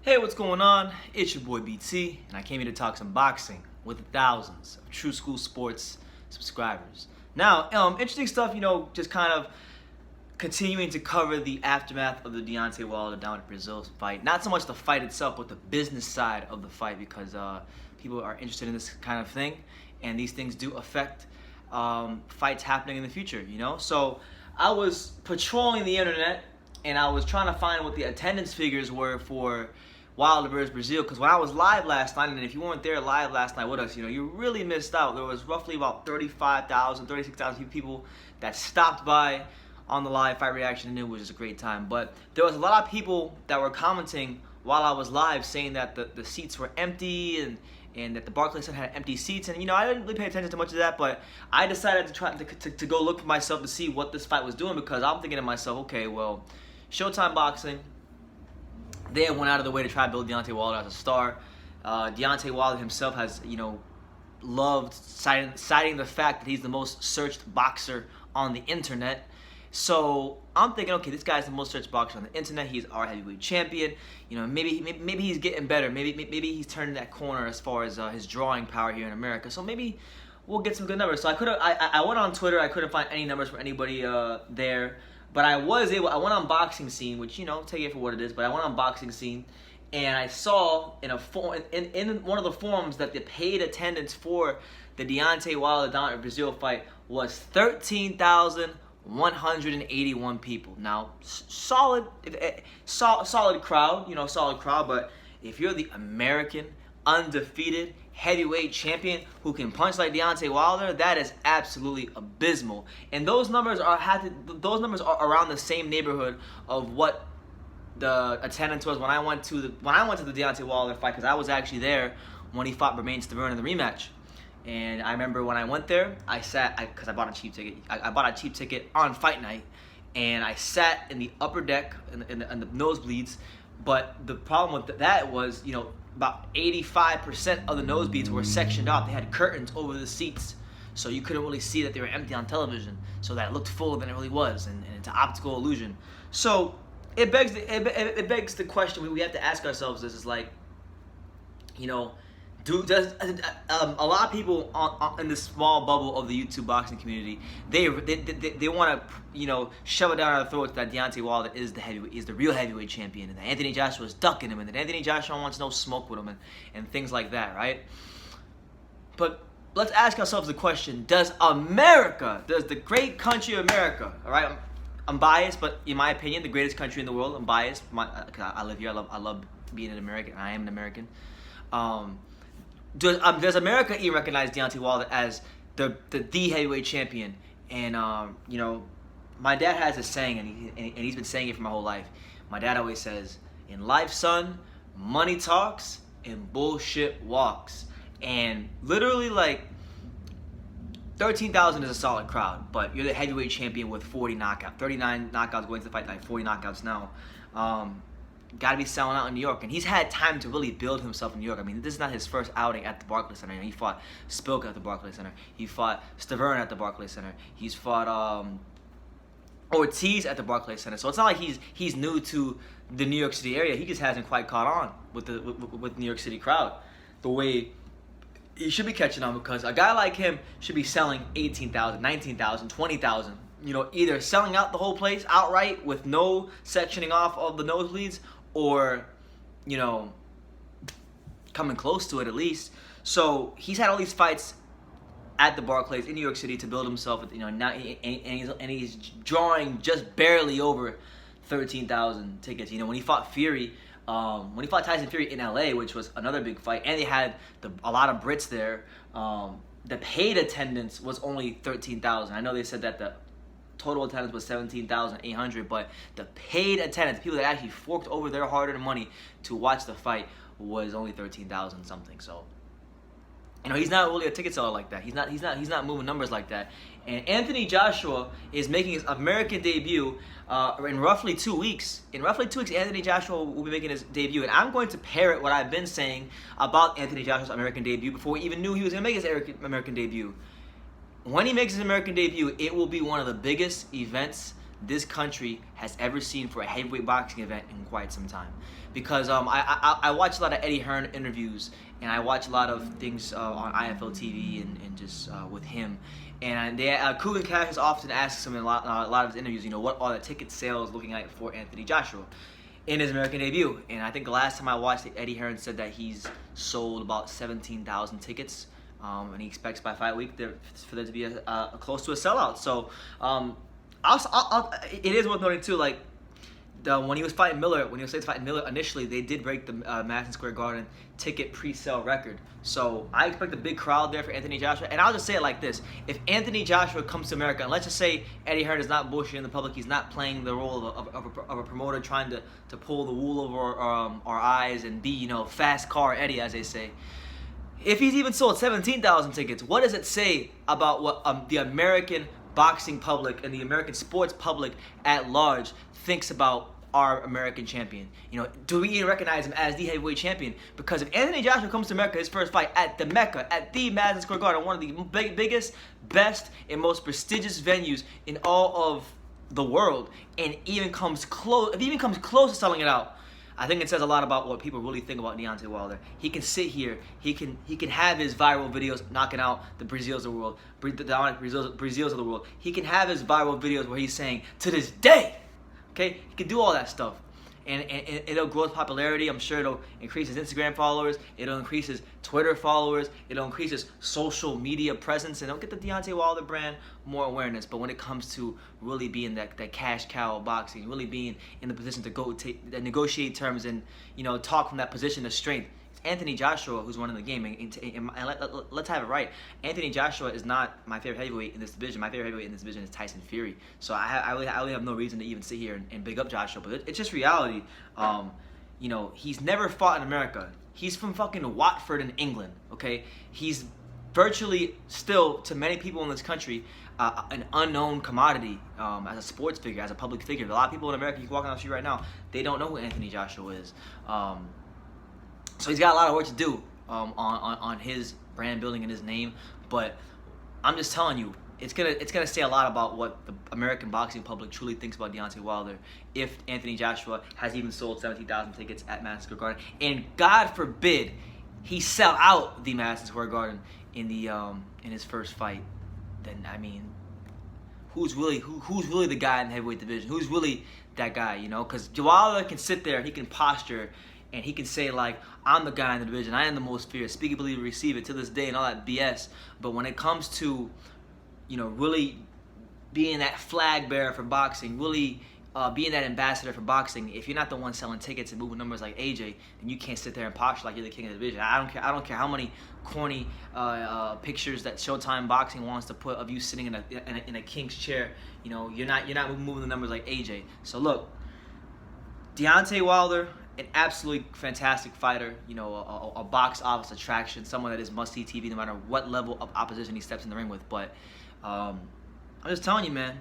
Hey, what's going on? It's your boy BT, and I came here to talk some boxing with thousands of True School Sports subscribers. Now, interesting stuff, just kind of continuing to cover the aftermath of the Deontay Wilder down at Brazil fight. Not so much the fight itself, but the business side of the fight, because people are interested in this kind of thing, and these things do affect fights happening in the future, So I was patrolling the internet, and I was trying to find what the attendance figures were for Wilder versus Brazil, because when I was live last night, and if you weren't there live last night with us, you really missed out. There was roughly about 35,000, 36,000 people that stopped by on the live fight reaction, and it was just a great time. But there was a lot of people that were commenting while I was live, saying that the seats were empty and that the Barclays Center had empty seats, and I didn't really pay attention to much of that, but I decided to try to go look for myself to see what this fight was doing, because I'm thinking to myself, okay, well, Showtime Boxing, they went out of the way to try to build Deontay Wilder as a star. Deontay Wilder himself has, loved citing the fact that he's the most searched boxer on the internet. So I'm thinking, okay, this guy's the most searched boxer on the internet. He's our heavyweight champion. Maybe he's getting better. Maybe he's turning that corner as far as his drawing power here in America. So maybe we'll get some good numbers. So I went on Twitter. I couldn't find any numbers for anybody there. But I went on Boxing Scene, which, take it for what it is, but I went on Boxing Scene, and I saw in one of the forums that the paid attendance for the Deontay Wilder down at Brazil fight was 13,181 people. Now, solid crowd, solid crowd, but if you're the American undefeated heavyweight champion who can punch like Deontay Wilder, that is absolutely abysmal. And those numbers are around the same neighborhood of what the attendance was when I went to the Deontay Wilder fight, because I was actually there when he fought Stavern in the rematch. And I remember when I went there, because I bought a cheap ticket. I bought a cheap ticket on fight night, and I sat in the upper deck in the nosebleeds. But the problem with that was, about 85% of the nosebleeds were sectioned off. They had curtains over the seats, so you couldn't really see that they were empty on television, so that it looked fuller than it really was, and it's an optical illusion. So it begs the question we have to ask ourselves: is like, does a lot of people in this small bubble of the YouTube boxing community, they want to shove it down our throats that Deontay Wilder is the real heavyweight champion, and that Anthony Joshua is ducking him, and that Anthony Joshua wants no smoke with him, and things like that, right? But let's ask ourselves the question: does the great country of America, all right? I'm biased, but in my opinion, the greatest country in the world. I'm biased. I live here. I love being an American. I am an American. Does America even recognize Deontay Wilder as the heavyweight champion? And my dad has a saying, and he's been saying it for my whole life. My dad always says, "In life, son, money talks and bullshit walks." And literally, 13,000 is a solid crowd, but you're the heavyweight champion with 39 knockouts going to the fight night, 40 knockouts now. Got to be selling out in New York, and he's had time to really build himself in New York. I mean, this is not his first outing at the Barclays Center. He fought Spilka at the Barclays Center. He fought Stavern at the Barclays Center. He's fought Ortiz at the Barclays Center. So it's not like he's new to the New York City area. He just hasn't quite caught on with the New York City crowd the way he should be catching on, because a guy like him should be selling 18,000, 19,000, 20,000. Either selling out the whole place outright with no sectioning off of the nosebleeds, or, coming close to it at least. So he's had all these fights at the Barclays in New York City to build himself, now, and he's drawing just barely over 13,000 tickets. When he fought Tyson Fury in LA, which was another big fight, and they had a lot of Brits there, the paid attendance was only 13,000. I know they said that the total attendance was 17,800, but the paid attendance, people that actually forked over their hard-earned money to watch the fight, was only 13,000 something. So, he's not really a ticket seller like that. He's not moving numbers like that. And Anthony Joshua is making his American debut in roughly 2 weeks. In roughly 2 weeks, Anthony Joshua will be making his debut, and I'm going to parrot what I've been saying about Anthony Joshua's American debut before we even knew he was going to make his American debut. When he makes his American debut, it will be one of the biggest events this country has ever seen for a heavyweight boxing event in quite some time. Because I watch a lot of Eddie Hearn interviews, and I watch a lot of things on IFL TV and just with him. And Kugan Cash has often asked him in a lot of his interviews, what are the ticket sales looking like for Anthony Joshua in his American debut? And I think the last time I watched it, Eddie Hearn said that he's sold about 17,000 tickets. And he expects by fight week for there to be a close to a sellout. So it is worth noting too, like when he was fighting Miller, initially, they did break the Madison Square Garden ticket pre-sale record. So I expect a big crowd there for Anthony Joshua. And I'll just say it like this: if Anthony Joshua comes to America, and let's just say Eddie Hearn is not bullshitting the public, he's not playing the role of a promoter trying to pull the wool over our eyes and be fast car Eddie, as they say. If he's even sold 17,000 tickets, what does it say about what the American boxing public and the American sports public at large thinks about our American champion? Do we even recognize him as the heavyweight champion? Because if Anthony Joshua comes to America, his first fight at the Mecca, at the Madison Square Garden, one of the biggest, best, and most prestigious venues in all of the world, and even comes close, if he even comes close to selling it out, I think it says a lot about what people really think about Deontay Wilder. He can sit here, he can have his viral videos knocking out the Brazils of the world, the Brazils of the world. He can have his viral videos where he's saying, to this day, okay? He can do all that stuff. And it'll grow his popularity. I'm sure it'll increase his Instagram followers. It'll increase his Twitter followers. It'll increase his social media presence. And it'll get the Deontay Wilder brand more awareness. But when it comes to really being that cash cow of boxing, really being in the position to negotiate terms and talk from that position of strength, it's Anthony Joshua who's running the game. And let's have it right. Anthony Joshua is not my favorite heavyweight in this division. My favorite heavyweight in this division is Tyson Fury. So I really have no reason to even sit here and big up Joshua. But it's just reality. He's never fought in America. He's from fucking Watford in England. Okay, he's virtually still, to many people in this country, an unknown commodity as a sports figure, as a public figure. A lot of people in America, you can walk down the street right now, they don't know who Anthony Joshua is. So he's got a lot of work to do on his brand building and his name. But I'm just telling you, it's gonna say a lot about what the American boxing public truly thinks about Deontay Wilder if Anthony Joshua has even sold 17,000 tickets at Madison Square Garden. And God forbid he sell out the Madison Square Garden in his first fight. Then who's really the guy in the heavyweight division? Who's really that guy? Because Wilder can sit there, he can posture, and he can say, like, I'm the guy in the division, I am the most feared, speak it, believe it, receive it, to this day, and all that BS. But when it comes to, really being that flag bearer for boxing, really being that ambassador for boxing, if you're not the one selling tickets and moving numbers like AJ, then you can't sit there and posture like you're the king of the division. I don't care how many corny pictures that Showtime Boxing wants to put of you sitting in a king's chair. You're not moving the numbers like AJ. So look, Deontay Wilder, an absolutely fantastic fighter, a box office attraction, someone that is must-see TV no matter what level of opposition he steps in the ring with. But I'm just telling you, man,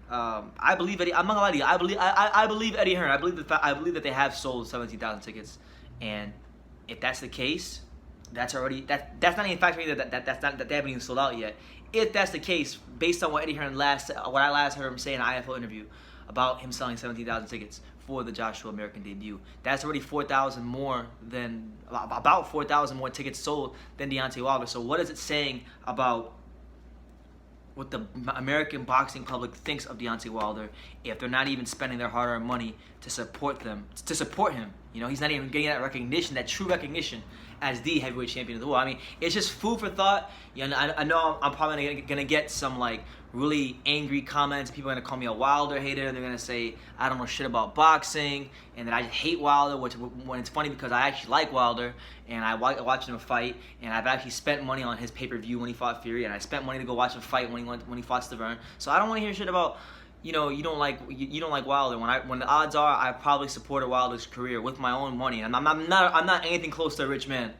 I believe Eddie. I'm not gonna lie to you. I believe Eddie Hearn. I believe that they have sold 17,000 tickets, and if that's the case, that's not even factoring that they haven't even sold out yet. If that's the case, based on what Eddie Hearn what I last heard him say in an IFL interview about him selling 17,000 tickets for the Joshua American debut, that's already 4,000 more than about 4,000 more tickets sold than Deontay Wilder. So what is it saying about what the American boxing public thinks of Deontay Wilder if they're not even spending their hard-earned money to support him? He's not even getting that recognition, that true recognition as the heavyweight champion of the world. It's just food for thought. I know I'm probably gonna get some really angry comments. People are gonna call me a Wilder hater. They're gonna say I don't know shit about boxing and that I hate Wilder. When it's funny because I actually like Wilder and I watched him fight, and I've actually spent money on his pay-per-view when he fought Fury, and I spent money to go watch him fight when he fought Stavern. So I don't want to hear shit about you don't like Wilder. When the odds are, I probably supported Wilder's career with my own money, and I'm not anything close to a rich man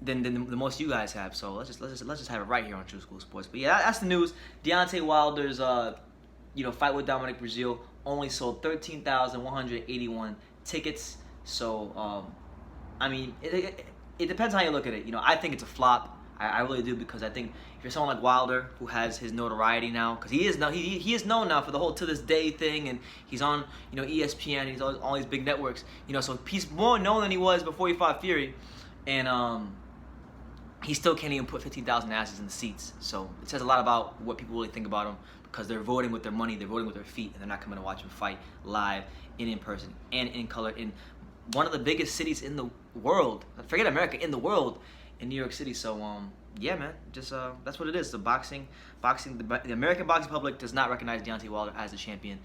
than the most you guys have. So let's just have it right here on True School Sports. But yeah, that's the news. Deontay Wilder's fight with Dominic Breazeale only sold 13,181 tickets. So it depends how you look at it. I think it's a flop. I really do, because I think if you're someone like Wilder, who has his notoriety now, because he is known now for the whole To This Day thing, and he's on ESPN, he's on all these big networks, so he's more known than he was before he fought Fury, and he still can't even put 15,000 asses in the seats. So it says a lot about what people really think about him, because they're voting with their money, they're voting with their feet, and they're not coming to watch him fight live and in person and in color in one of the biggest cities in the world. Forget America, in the world, in New York City. So yeah, man, just that's what it is. The the American boxing public does not recognize Deontay Wilder as a champion.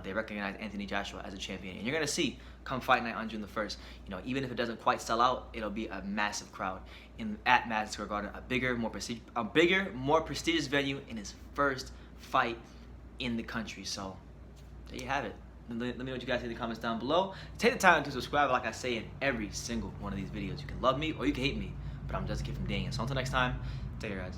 They recognize Anthony Joshua as a champion, and you're gonna see come fight night on June the 1st. Even if it doesn't quite sell out, it'll be a massive crowd at Madison Square Garden, a bigger, more prestigious venue in his first fight in the country. So there you have it. Let me know what you guys think in the comments down below. Take the time to subscribe, like I say in every single one of these videos. You can love me or you can hate me, but I'm just a kid from Daniel. So until next time, take care, guys.